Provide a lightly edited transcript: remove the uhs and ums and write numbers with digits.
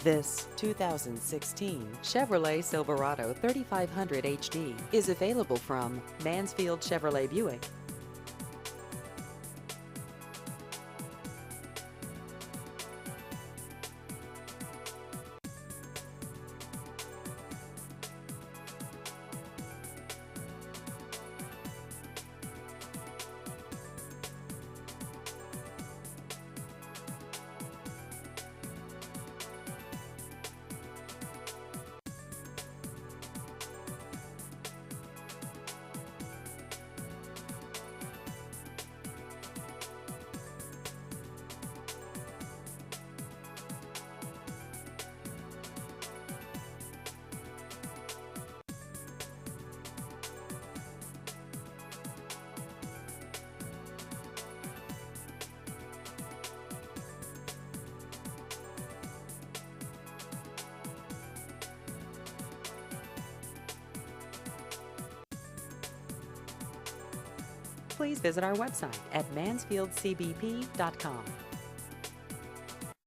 This 2016 Chevrolet Silverado 3500 HD is available from Mansfield Chevrolet Buick. Please visit our website at mansfieldcbp.com.